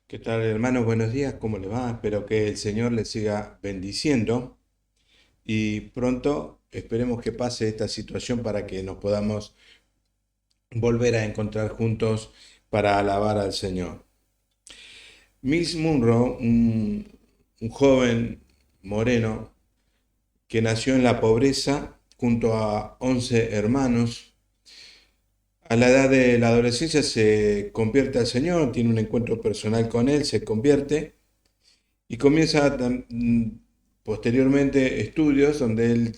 ¿Qué tal, hermanos? Buenos días, ¿cómo les va? Espero que el Señor les siga bendiciendo y pronto esperemos que pase esta situación para que nos podamos volver a encontrar juntos para alabar al Señor. Miles Munro, un joven moreno que nació en la pobreza junto a 11 hermanos, a la edad de la adolescencia se convierte al Señor, tiene un encuentro personal con Él, se convierte y comienza posteriormente estudios donde él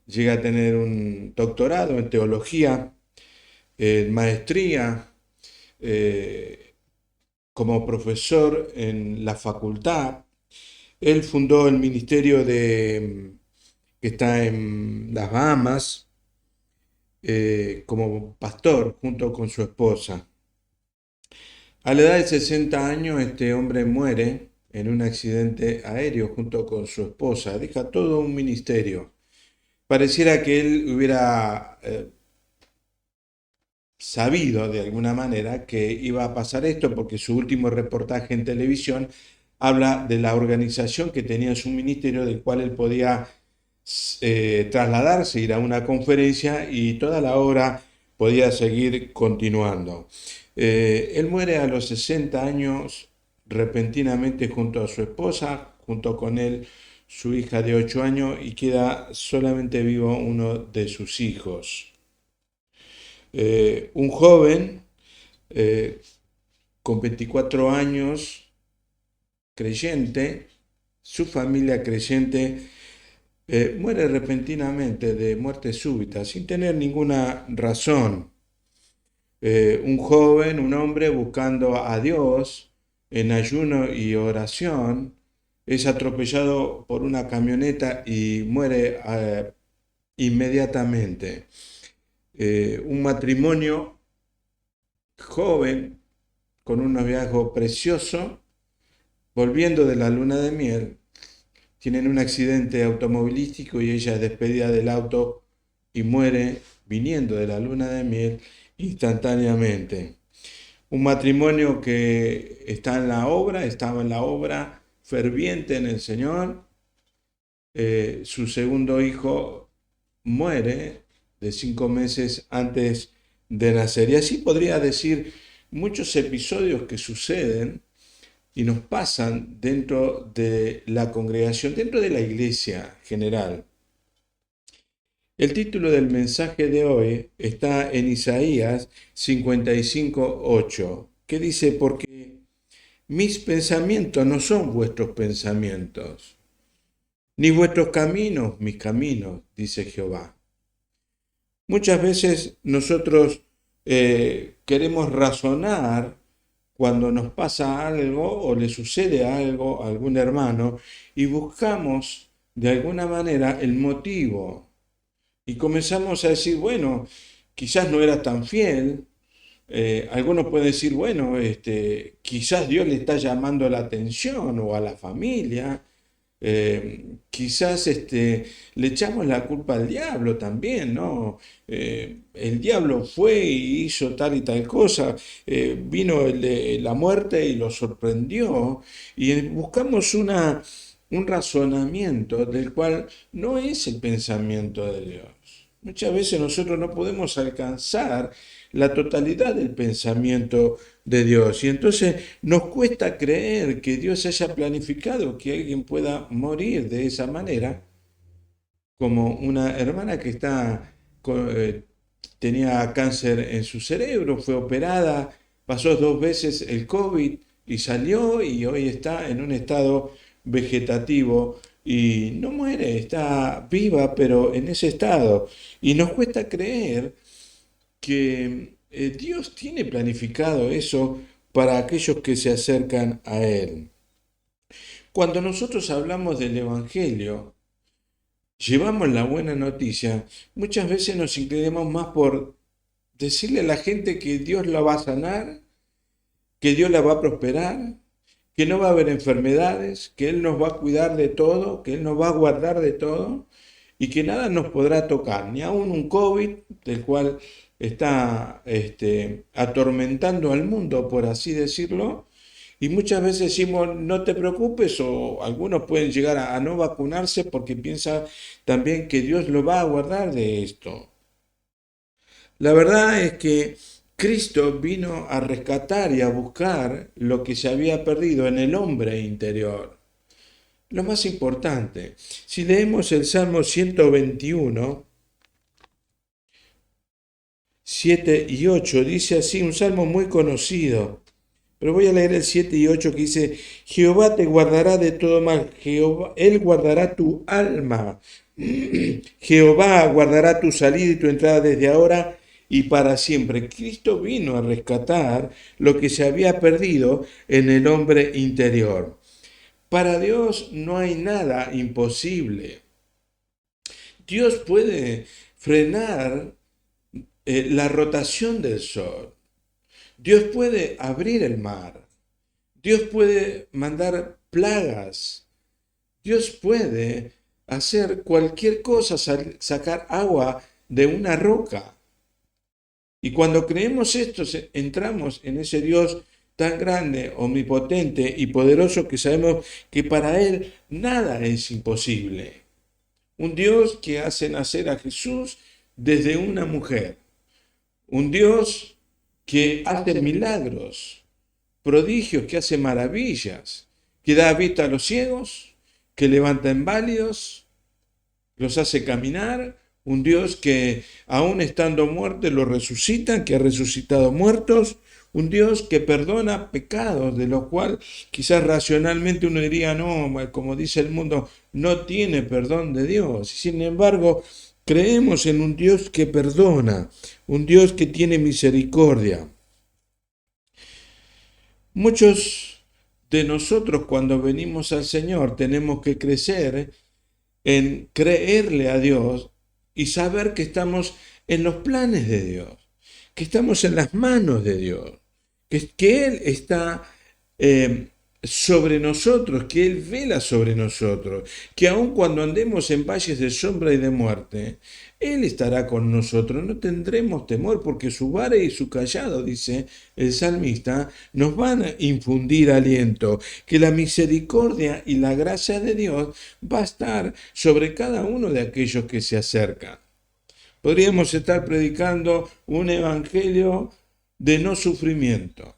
llega a tener un doctorado en teología, en maestría, eh, como profesor en la facultad. Él fundó el ministerio que está en las Bahamas como pastor junto con su esposa. A la edad de 60 años, este hombre muere en un accidente aéreo junto con su esposa. Deja todo un ministerio. Pareciera que él hubiera sabido de alguna manera que iba a pasar esto porque su último reportaje en televisión habla de la organización que tenía su ministerio, del cual él podía trasladarse, ir a una conferencia y toda la obra podía seguir continuando. Él muere a los 60 años repentinamente junto a su esposa, junto con él su hija de 8 años y queda solamente vivo uno de sus hijos. Un joven eh, con 24 años, creyente, su familia creyente, muere repentinamente de muerte súbita, sin tener ninguna razón. Un joven, un hombre buscando a Dios en ayuno y oración, es atropellado por una camioneta y muere inmediatamente. Un matrimonio joven, con un noviazgo precioso, volviendo de la luna de miel, tienen un accidente automovilístico y ella es despedida del auto y muere viniendo de la luna de miel instantáneamente. Un matrimonio que está en la obra, estaba en la obra, ferviente en el Señor. Su segundo hijo muere de 5 meses antes de nacer. Y así podría decir muchos episodios que suceden y nos pasan dentro de la congregación, dentro de la iglesia general. El título del mensaje de hoy está en Isaías 55:8, que dice, porque mis pensamientos no son vuestros pensamientos, ni vuestros caminos mis caminos, dice Jehová. Muchas veces nosotros queremos razonar cuando nos pasa algo o le sucede algo a algún hermano y buscamos de alguna manera el motivo y comenzamos a decir, bueno, quizás no era tan fiel. Algunos pueden decir, bueno, quizás Dios le está llamando la atención o a la familia. Quizás le echamos la culpa al diablo también, ¿no? El diablo fue y hizo tal y tal cosa, vino la muerte y lo sorprendió, y buscamos un razonamiento del cual no es el pensamiento de Dios. Muchas veces nosotros no podemos alcanzar la totalidad del pensamiento de Dios. Y entonces nos cuesta creer que Dios haya planificado que alguien pueda morir de esa manera, como una hermana que tenía cáncer en su cerebro, fue operada, pasó 2 veces el COVID y salió y hoy está en un estado vegetativo y no muere, está viva, pero en ese estado. Y nos cuesta creer que Dios tiene planificado eso para aquellos que se acercan a Él. Cuando nosotros hablamos del Evangelio, llevamos la buena noticia, muchas veces nos inclinamos más por decirle a la gente que Dios la va a sanar, que Dios la va a prosperar, que no va a haber enfermedades, que Él nos va a cuidar de todo, que Él nos va a guardar de todo y que nada nos podrá tocar, ni aun un COVID del cual está atormentando al mundo, por así decirlo, Y muchas veces decimos, no te preocupes, o algunos pueden llegar a no vacunarse porque piensan también que Dios lo va a guardar de esto. La verdad es que Cristo vino a rescatar y a buscar lo que se había perdido en el hombre interior. Lo más importante, si leemos el Salmo 121, 7 y 8, dice así, un salmo muy conocido. Pero voy a leer el 7 y 8 que dice, Jehová te guardará de todo mal, Jehová, Él guardará tu alma. Jehová guardará tu salida y tu entrada desde ahora y para siempre. Cristo vino a rescatar lo que se había perdido en el hombre interior. Para Dios no hay nada imposible. Dios puede frenar la rotación del sol. Dios puede abrir el mar. Dios puede mandar plagas. Dios puede hacer cualquier cosa, sacar agua de una roca. Y cuando creemos esto, entramos en ese Dios tan grande, omnipotente y poderoso que sabemos que para Él nada es imposible. Un Dios que hace nacer a Jesús desde una mujer. Un Dios que hace milagros, prodigios, que hace maravillas, que da vista a los ciegos, que levanta inválidos, los hace caminar, un Dios que aún estando muertos los resucita, que ha resucitado muertos, un Dios que perdona pecados, de los cuales quizás racionalmente uno diría, no, como dice el mundo, no tiene perdón de Dios. Sin embargo, creemos en un Dios que perdona, un Dios que tiene misericordia. Muchos de nosotros cuando venimos al Señor tenemos que crecer en creerle a Dios y saber que estamos en los planes de Dios, que estamos en las manos de Dios, que Él está sobre nosotros, que Él vela sobre nosotros, que aun cuando andemos en valles de sombra y de muerte, Él estará con nosotros, no tendremos temor porque su vara y su cayado, dice el salmista, nos van a infundir aliento, que la misericordia y la gracia de Dios va a estar sobre cada uno de aquellos que se acercan. Podríamos estar predicando un evangelio de no sufrimiento,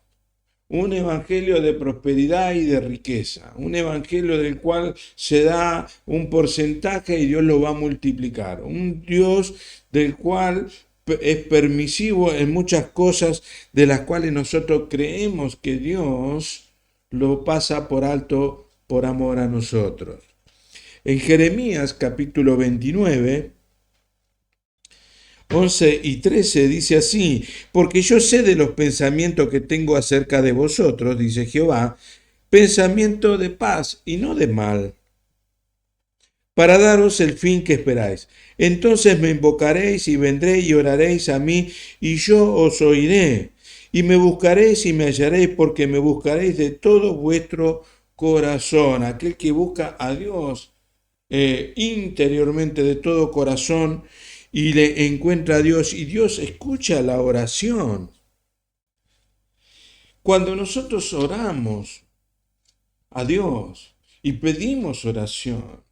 un evangelio de prosperidad y de riqueza, un evangelio del cual se da un porcentaje y Dios lo va a multiplicar, un Dios del cual es permisivo en muchas cosas de las cuales nosotros creemos que Dios lo pasa por alto por amor a nosotros. En Jeremías capítulo 29, 11 y 13 dice así, porque yo sé de los pensamientos que tengo acerca de vosotros, dice Jehová, pensamiento de paz y no de mal, para daros el fin que esperáis. Entonces me invocaréis y vendréis y oraréis a mí y yo os oiré. Y me buscaréis y me hallaréis porque me buscaréis de todo vuestro corazón. Aquel que busca a Dios interiormente de todo corazón y le encuentra a Dios y Dios escucha la oración. Cuando nosotros oramos a Dios y pedimos oración,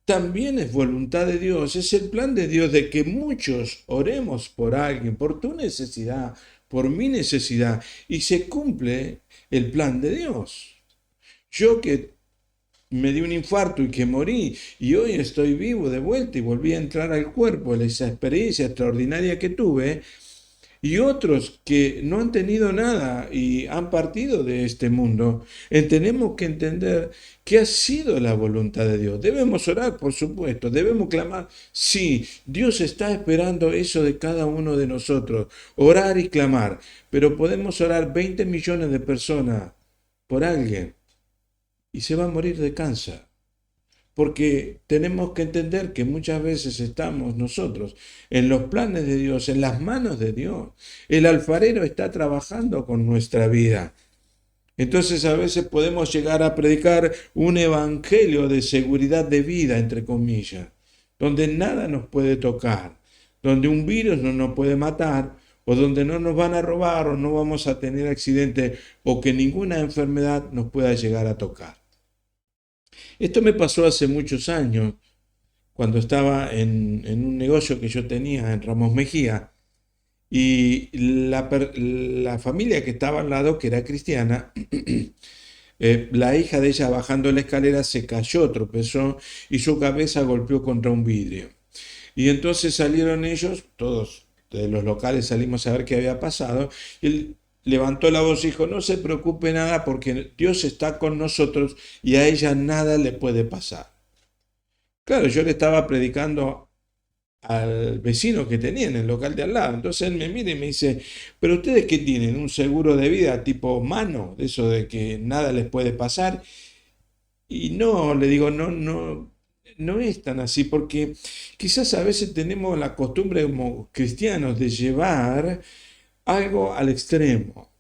también es voluntad de Dios, es el plan de Dios de que muchos oremos por alguien, por tu necesidad, por mi necesidad, y se cumple el plan de Dios. Yo que me di un infarto y que morí y hoy estoy vivo de vuelta y volví a entrar al cuerpo, esa experiencia extraordinaria que tuve, y otros que no han tenido nada y han partido de este mundo, tenemos que entender que ha sido la voluntad de Dios. Debemos orar, por supuesto, debemos clamar. Sí, Dios está esperando eso de cada uno de nosotros, orar y clamar, pero podemos orar 20 millones de personas por alguien y se va a morir de cáncer. Porque tenemos que entender que muchas veces estamos nosotros en los planes de Dios, en las manos de Dios. El alfarero está trabajando con nuestra vida. Entonces a veces podemos llegar a predicar un evangelio de seguridad de vida, entre comillas, donde nada nos puede tocar, donde un virus no nos puede matar, o donde no nos van a robar o no vamos a tener accidente o que ninguna enfermedad nos pueda llegar a tocar. Esto me pasó hace muchos años, cuando estaba en un negocio que yo tenía en Ramos Mejía, y la familia que estaba al lado, que era cristiana, la hija de ella bajando la escalera se cayó, tropezó y su cabeza golpeó contra un vidrio. Y entonces salieron ellos, todos de los locales salimos a ver qué había pasado, y él levantó la voz y dijo, no se preocupe nada porque Dios está con nosotros y a ella nada le puede pasar. Claro, yo le estaba predicando al vecino que tenía en el local de al lado. Entonces él me mira y me dice, pero ustedes qué tienen, un seguro de vida tipo mano, de eso de que nada les puede pasar. Y no, le digo, no es tan así, porque quizás a veces tenemos la costumbre como cristianos de llevar algo al extremo.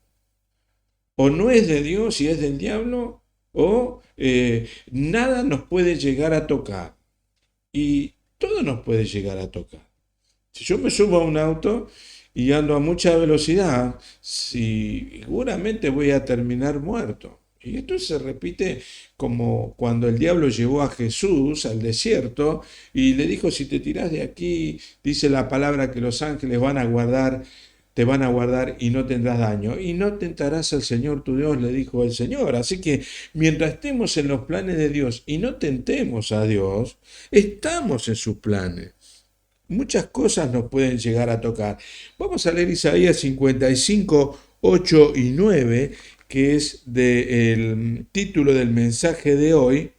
O no es de Dios y es del diablo, o nada nos puede llegar a tocar. Y todo nos puede llegar a tocar. Si yo me subo a un auto y ando a mucha velocidad, seguramente voy a terminar muerto. Y esto se repite como cuando el diablo llevó a Jesús al desierto y le dijo, si te tirás de aquí, dice la palabra que los ángeles van a guardar, te van a guardar y no tendrás daño. Y no tentarás al Señor tu Dios, le dijo el Señor. Así que mientras estemos en los planes de Dios y no tentemos a Dios, estamos en sus planes. Muchas cosas nos pueden llegar a tocar. Vamos a leer Isaías 55, 8 y 9, que es del título del mensaje de hoy.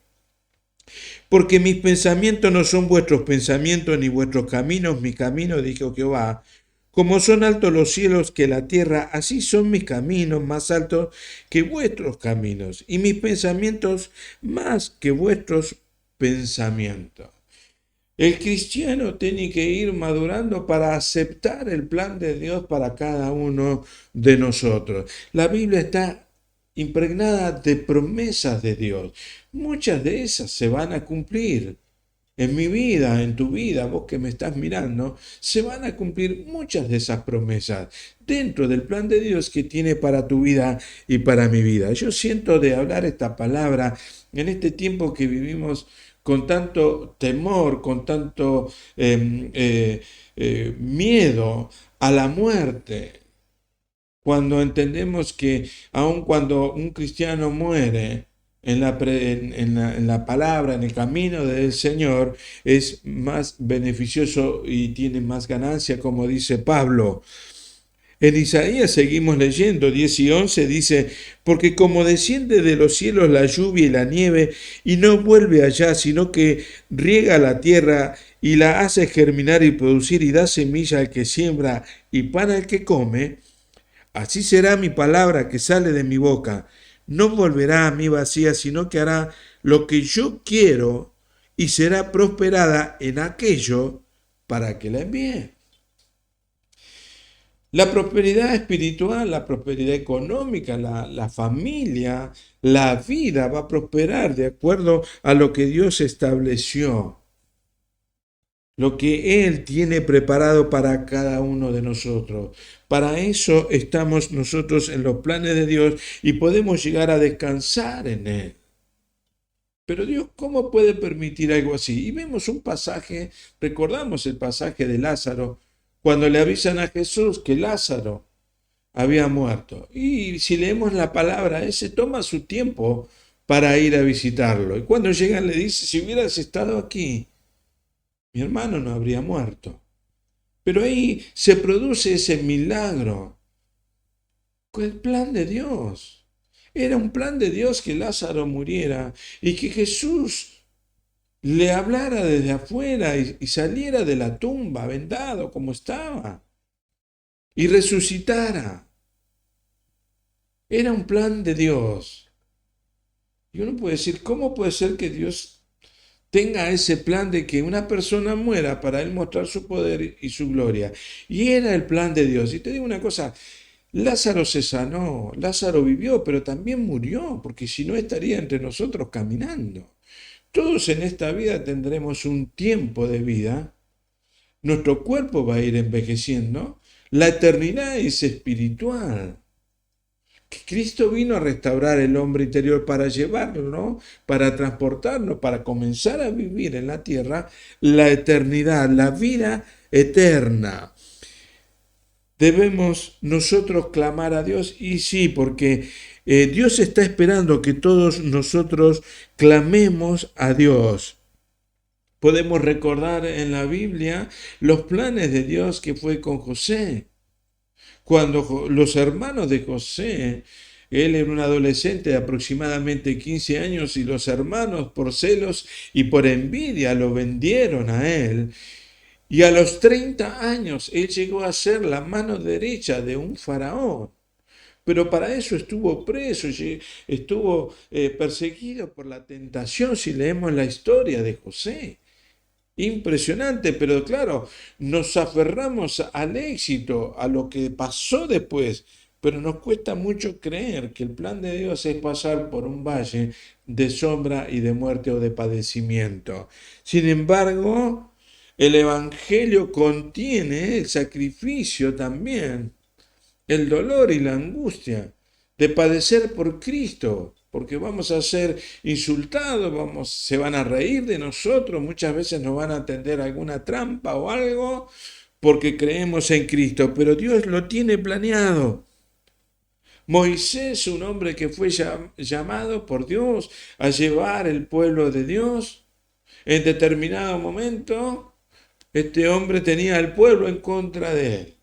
Porque mis pensamientos no son vuestros pensamientos, ni vuestros caminos mis caminos, dijo Jehová. Como son altos los cielos que la tierra, así son mis caminos más altos que vuestros caminos, y mis pensamientos más que vuestros pensamientos. El cristiano tiene que ir madurando para aceptar el plan de Dios para cada uno de nosotros. La Biblia está impregnada de promesas de Dios. Muchas de esas se van a cumplir. En mi vida, en tu vida, vos que me estás mirando, se van a cumplir muchas de esas promesas dentro del plan de Dios que tiene para tu vida y para mi vida. Yo siento de hablar esta palabra en este tiempo que vivimos con tanto temor, con tanto miedo a la muerte, cuando entendemos que aun cuando un cristiano muere en la palabra, en el camino del Señor, es más beneficioso y tiene más ganancia, como dice Pablo. En Isaías seguimos leyendo, 10 y 11 dice, porque como desciende de los cielos la lluvia y la nieve, y no vuelve allá, sino que riega la tierra y la hace germinar y producir y da semilla al que siembra y pan al que come, así será mi palabra que sale de mi boca. No volverá a mí vacía, sino que hará lo que yo quiero y será prosperada en aquello para que la envíe. La prosperidad espiritual, la prosperidad económica, la familia, la vida va a prosperar de acuerdo a lo que Dios estableció, lo que Él tiene preparado para cada uno de nosotros. Para eso estamos nosotros en los planes de Dios y podemos llegar a descansar en Él. Pero Dios, ¿cómo puede permitir algo así? Y vemos un pasaje, recordamos el pasaje de Lázaro, cuando le avisan a Jesús que Lázaro había muerto. Y si leemos la palabra, él se toma su tiempo para ir a visitarlo. Y cuando llegan le dice, si hubieras estado aquí, mi hermano no habría muerto. Pero ahí se produce ese milagro con el plan de Dios. Era un plan de Dios que Lázaro muriera y que Jesús le hablara desde afuera y saliera de la tumba vendado como estaba y resucitara. Era un plan de Dios. Y uno puede decir, ¿cómo puede ser que Dios tenga ese plan de que una persona muera para Él mostrar su poder y su gloria? Y era el plan de Dios. Y te digo una cosa, Lázaro se sanó, Lázaro vivió, pero también murió, porque si no estaría entre nosotros caminando. Todos en esta vida tendremos un tiempo de vida, nuestro cuerpo va a ir envejeciendo, La eternidad es espiritual. Que Cristo vino a restaurar el hombre interior para llevarlo, ¿no? Para transportarnos, para comenzar a vivir en la tierra la eternidad, la vida eterna. Debemos nosotros clamar a Dios y sí, porque Dios está esperando que todos nosotros clamemos a Dios. Podemos recordar en la Biblia los planes de Dios que fue con José. Cuando los hermanos de José, él era un adolescente de aproximadamente 15 años y los hermanos por celos y por envidia lo vendieron a él. Y a los 30 años él llegó a ser la mano derecha de un faraón. Pero para eso estuvo preso, estuvo perseguido por la tentación, si leemos la historia de José. Impresionante, pero claro, nos aferramos al éxito, a lo que pasó después, pero nos cuesta mucho creer que el plan de Dios es pasar por un valle de sombra y de muerte o de padecimiento. Sin embargo, el Evangelio contiene el sacrificio también, el dolor y la angustia de padecer por Cristo, porque vamos a ser insultados, se van a reír de nosotros, muchas veces nos van a tender alguna trampa o algo, porque creemos en Cristo, pero Dios lo tiene planeado. Moisés, un hombre que fue llamado por Dios a llevar el pueblo de Dios, en determinado momento, este hombre tenía al pueblo en contra de él.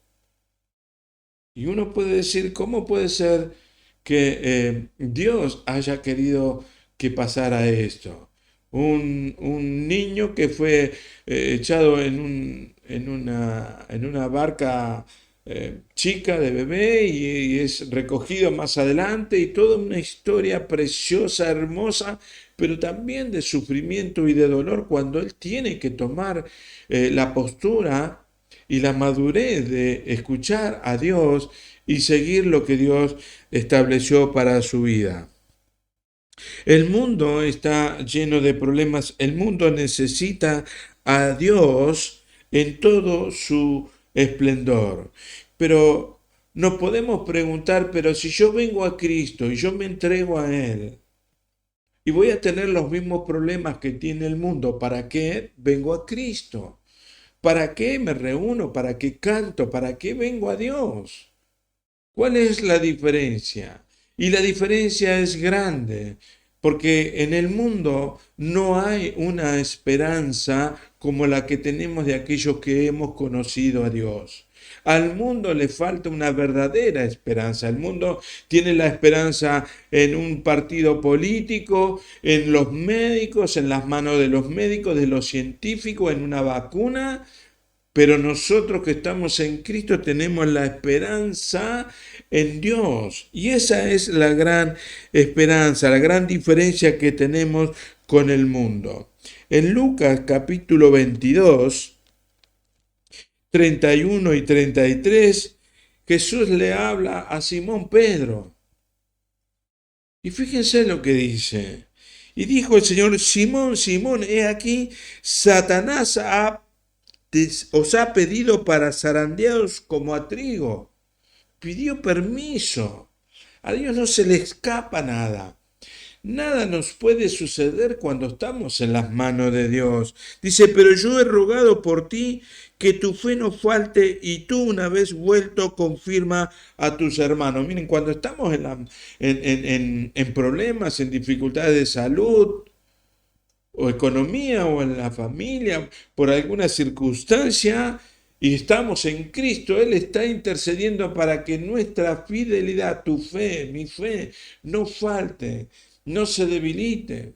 Y uno puede decir, ¿cómo puede ser que Dios haya querido que pasara esto? Un niño que fue echado en una barca chica de bebé y es recogido más adelante y toda una historia preciosa, hermosa, pero también de sufrimiento y de dolor cuando él tiene que tomar la postura y la madurez de escuchar a Dios y seguir lo que Dios estableció para su vida. El mundo está lleno de problemas, el mundo necesita a Dios en todo su esplendor. Pero nos podemos preguntar, pero si yo vengo a Cristo y yo me entrego a Él, y voy a tener los mismos problemas que tiene el mundo, ¿para qué vengo a Cristo? ¿Para qué me reúno? ¿Para qué canto? ¿Para qué vengo a Dios? ¿Cuál es la diferencia? Y la diferencia es grande, porque en el mundo no hay una esperanza como la que tenemos de aquellos que hemos conocido a Dios. Al mundo le falta una verdadera esperanza. El mundo tiene la esperanza en un partido político, en los médicos, en las manos de los médicos, de los científicos, en una vacuna. Pero nosotros que estamos en Cristo tenemos la esperanza en Dios. Y esa es la gran esperanza, la gran diferencia que tenemos con el mundo. En Lucas capítulo 22, 31 y 33, Jesús le habla a Simón Pedro. Y fíjense lo que dice. Y dijo el Señor, Simón, Simón, he aquí, Satanás os ha pedido para zarandearos como a trigo. Pidió permiso. A Dios no se le escapa nada. Nada nos puede suceder cuando estamos en las manos de Dios. Dice, pero yo he rogado por ti que tu fe no falte y tú una vez vuelto confirma a tus hermanos. Miren, cuando estamos en problemas, en dificultades de salud, o economía o en la familia, por alguna circunstancia, y estamos en Cristo, Él está intercediendo para que nuestra fidelidad, tu fe, mi fe, no falte, no se debilite.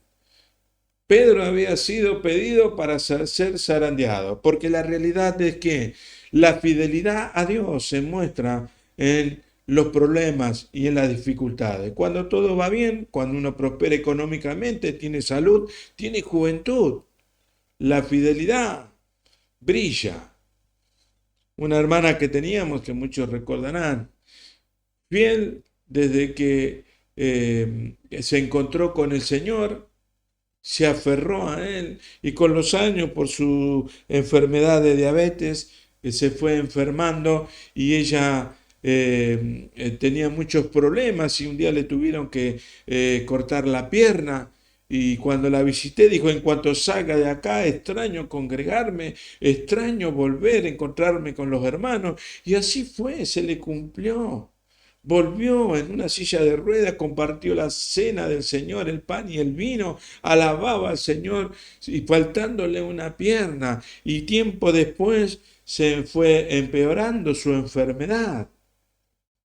Pedro había sido pedido para ser zarandeado, porque la realidad es que la fidelidad a Dios se muestra en los problemas y en las dificultades. Cuando todo va bien, cuando uno prospera económicamente, tiene salud, tiene juventud, la fidelidad brilla. Una hermana que teníamos, que muchos recordarán, fiel desde que se encontró con el Señor, se aferró a Él y con los años, por su enfermedad de diabetes, se fue enfermando y ella tenía muchos problemas y un día le tuvieron que cortar la pierna. Y cuando la visité dijo, en cuanto salga de acá, extraño congregarme, extraño volver a encontrarme con los hermanos. Y así fue, se le cumplió. Volvió en una silla de ruedas, compartió la cena del Señor, el pan y el vino, alababa al Señor y faltándole una pierna. Y tiempo después se fue empeorando su enfermedad.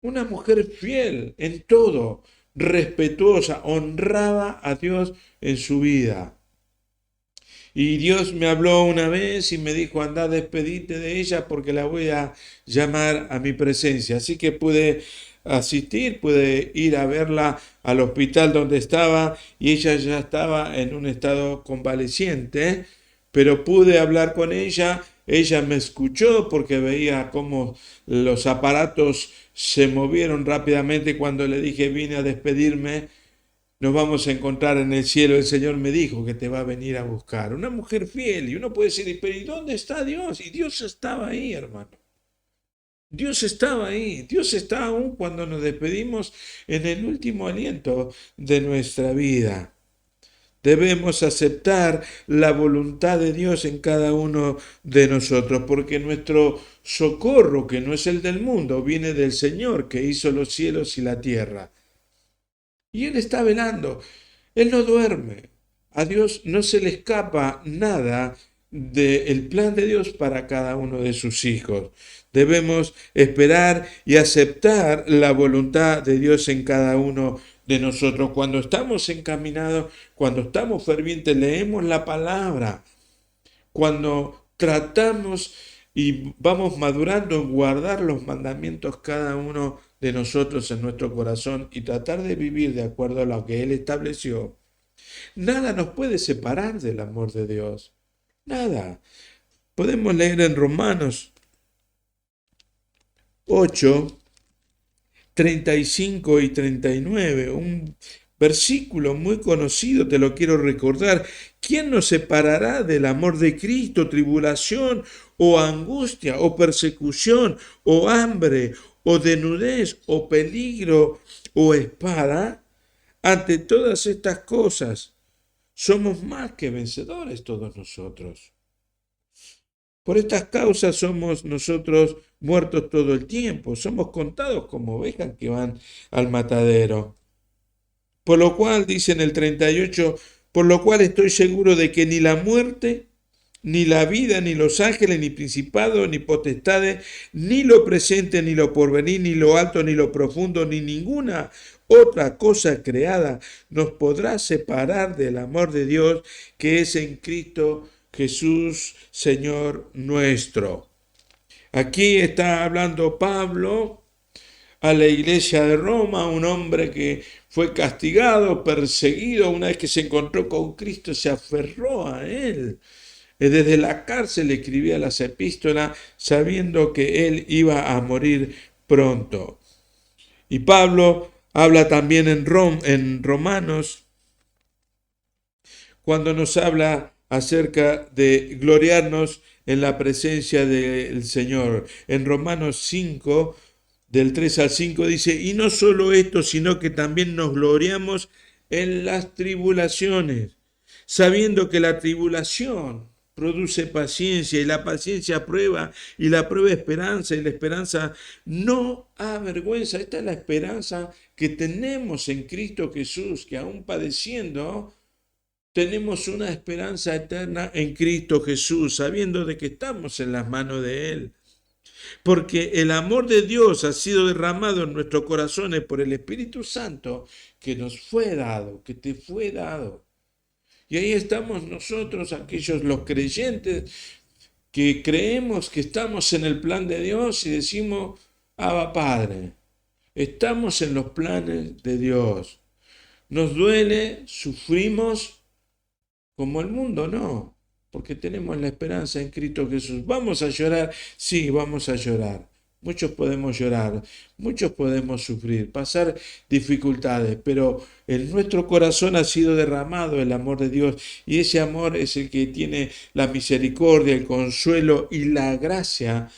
Una mujer fiel en todo, respetuosa, honraba a Dios en su vida. Y Dios me habló una vez y me dijo, anda, despedite de ella porque la voy a llamar a mi presencia. Así que pude asistir, pude ir a verla al hospital donde estaba y ella ya estaba en un estado convaleciente, pero pude hablar con ella me escuchó porque veía cómo los aparatos se movieron rápidamente cuando le dije vine a despedirme, nos vamos a encontrar en el cielo, el Señor me dijo que te va a venir a buscar. Una mujer fiel y uno puede decir, pero ¿y dónde está Dios? Y Dios estaba ahí, hermano. Dios estaba ahí, Dios está aún cuando nos despedimos en el último aliento de nuestra vida. Debemos aceptar la voluntad de Dios en cada uno de nosotros, porque nuestro socorro, que no es el del mundo, viene del Señor que hizo los cielos y la tierra. Y Él está velando, Él no duerme. A Dios no se le escapa nada del plan de Dios para cada uno de sus hijos. Debemos esperar y aceptar la voluntad de Dios en cada uno de nosotros. Cuando estamos encaminados, cuando estamos fervientes, leemos la palabra, cuando tratamos y vamos madurando en guardar los mandamientos cada uno de nosotros en nuestro corazón y tratar de vivir de acuerdo a lo que Él estableció, nada nos puede separar del amor de Dios. Nada. Podemos leer en Romanos 8, 35 y 39, un versículo muy conocido, te lo quiero recordar. ¿Quién nos separará del amor de Cristo? ¿Tribulación o angustia o persecución o hambre o desnudez o peligro o espada? Ante todas estas cosas, somos más que vencedores todos nosotros. Por estas causas somos nosotros muertos todo el tiempo, somos contados como ovejas que van al matadero. Por lo cual, dice en el 38, por lo cual estoy seguro de que ni la muerte, ni la vida, ni los ángeles, ni principados, ni potestades, ni lo presente, ni lo porvenir, ni lo alto, ni lo profundo, ni ninguna otra cosa creada nos podrá separar del amor de Dios que es en Cristo Jesús, Señor nuestro. Aquí está hablando Pablo a la iglesia de Roma, un hombre que fue castigado, perseguido, una vez que se encontró con Cristo, se aferró a Él. Desde la cárcel escribía las epístolas sabiendo que Él iba a morir pronto. Y Pablo habla también en Romanos, cuando nos habla acerca de gloriarnos en la presencia del Señor. En Romanos 5, del 3 al 5 dice, y no solo esto, sino que también nos gloriamos en las tribulaciones, sabiendo que la tribulación produce paciencia y la paciencia prueba y la prueba esperanza y la esperanza no avergüenza. Esta es la esperanza que tenemos en Cristo Jesús, que aún padeciendo tenemos una esperanza eterna en Cristo Jesús, sabiendo de que estamos en las manos de Él. Porque el amor de Dios ha sido derramado en nuestros corazones por el Espíritu Santo que nos fue dado, que te fue dado. Y ahí estamos nosotros, aquellos los creyentes, que creemos que estamos en el plan de Dios y decimos, Abba Padre, estamos en los planes de Dios. Nos duele, sufrimos, como el mundo no, porque tenemos la esperanza en Cristo Jesús. ¿Vamos a llorar? Sí, vamos a llorar, muchos podemos llorar, muchos podemos sufrir, pasar dificultades, pero en nuestro corazón ha sido derramado el amor de Dios y ese amor es el que tiene la misericordia, el consuelo y la gracia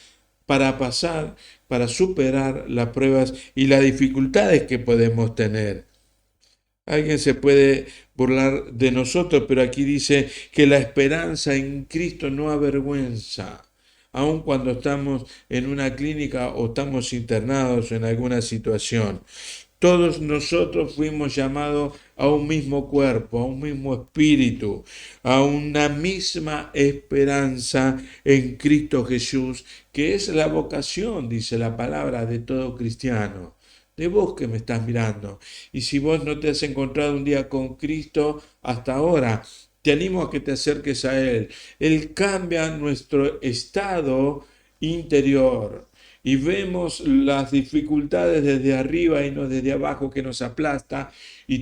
para pasar, para superar las pruebas y las dificultades que podemos tener. Alguien se puede burlar de nosotros, pero aquí dice que la esperanza en Cristo no avergüenza, aun cuando estamos en una clínica o estamos internados en alguna situación. Todos nosotros fuimos llamados a un mismo cuerpo, a un mismo espíritu, a una misma esperanza en Cristo Jesús, que es la vocación, dice la palabra, de todo cristiano. De vos que me estás mirando. Y si vos no te has encontrado un día con Cristo hasta ahora, te animo a que te acerques a Él. Él cambia nuestro estado interior y vemos las dificultades desde arriba y no desde abajo que nos aplasta y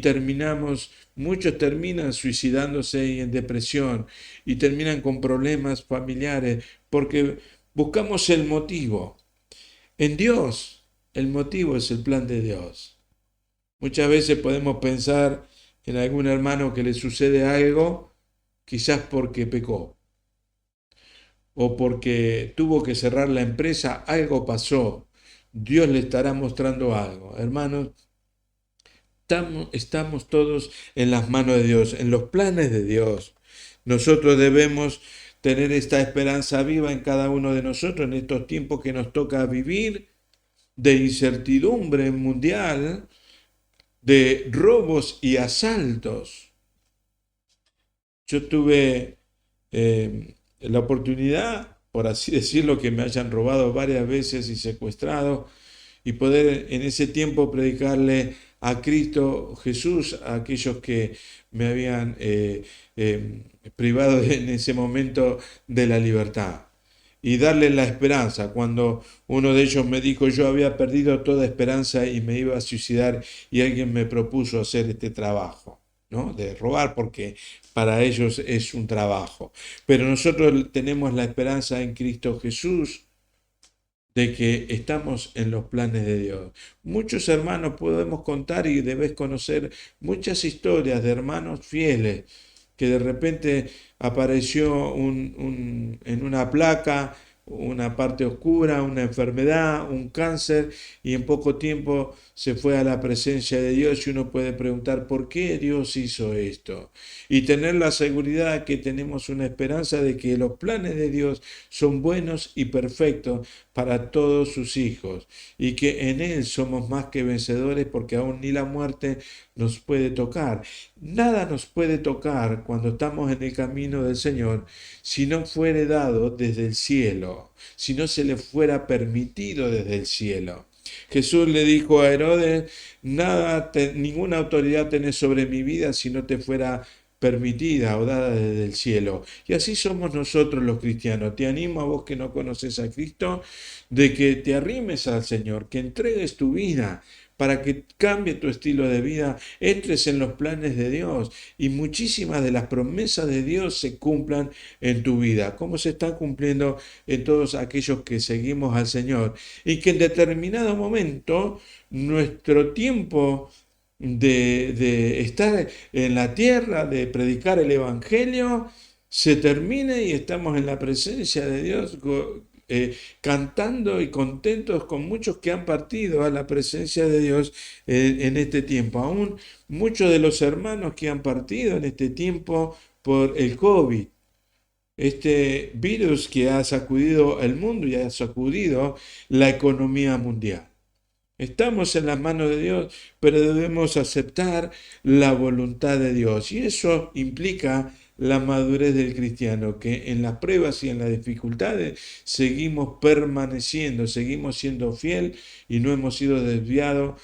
muchos terminan suicidándose y en depresión y terminan con problemas familiares porque buscamos el motivo. En Dios, el motivo es el plan de Dios. Muchas veces podemos pensar en algún hermano que le sucede algo, quizás porque pecó o porque tuvo que cerrar la empresa, algo pasó. Dios le estará mostrando algo. Hermanos, estamos todos en las manos de Dios, en los planes de Dios. Nosotros debemos tener esta esperanza viva en cada uno de nosotros en estos tiempos que nos toca vivir de incertidumbre mundial, de robos y asaltos. Yo tuve la oportunidad, por así decirlo, que me hayan robado varias veces y secuestrado y poder en ese tiempo predicarle a Cristo Jesús a aquellos que me habían privado en ese momento de la libertad y darle la esperanza. Cuando uno de ellos me dijo yo había perdido toda esperanza y me iba a suicidar y alguien me propuso hacer este trabajo, ¿no? De robar porque para ellos es un trabajo. Pero nosotros tenemos la esperanza en Cristo Jesús de que estamos en los planes de Dios. Muchos hermanos podemos contar y debes conocer muchas historias de hermanos fieles que de repente apareció en una placa una parte oscura, una enfermedad, un cáncer, y en poco tiempo se fue a la presencia de Dios y uno puede preguntar por qué Dios hizo esto. Y tener la seguridad que tenemos una esperanza de que los planes de Dios son buenos y perfectos para todos sus hijos y que en Él somos más que vencedores porque aún ni la muerte nos puede tocar. Nada nos puede tocar cuando estamos en el camino del Señor si no fuere dado desde el cielo, si no se le fuera permitido desde el cielo. Jesús le dijo a Herodes, ninguna autoridad tenés sobre mi vida si no te fuera permitida o dada desde el cielo. Y así somos nosotros los cristianos. Te animo a vos que no conoces a Cristo, de que te arrimes al Señor, que entregues tu vida para que cambie tu estilo de vida, entres en los planes de Dios y muchísimas de las promesas de Dios se cumplan en tu vida, como se están cumpliendo en todos aquellos que seguimos al Señor. Y que en determinado momento nuestro tiempo de estar en la tierra, de predicar el Evangelio, se termine y estamos en la presencia de Dios cantando y contentos con muchos que han partido a la presencia de Dios en este tiempo. Aún muchos de los hermanos que han partido en este tiempo por el COVID. Este virus que ha sacudido el mundo y ha sacudido la economía mundial. Estamos en las manos de Dios, pero debemos aceptar la voluntad de Dios. Y eso implica la madurez del cristiano, que en las pruebas y en las dificultades seguimos permaneciendo, seguimos siendo fiel y no hemos sido desviados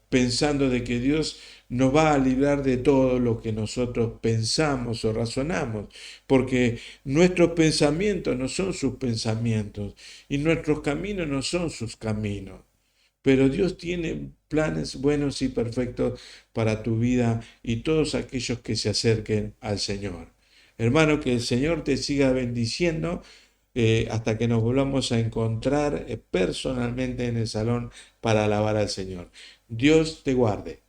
pensando de que Dios nos va a librar de todo lo que nosotros pensamos o razonamos, porque nuestros pensamientos no son sus pensamientos y nuestros caminos no son sus caminos. Pero Dios tiene planes buenos y perfectos para tu vida y todos aquellos que se acerquen al Señor. Hermano, que el Señor te siga bendiciendo hasta que nos volvamos a encontrar personalmente en el salón para alabar al Señor. Dios te guarde.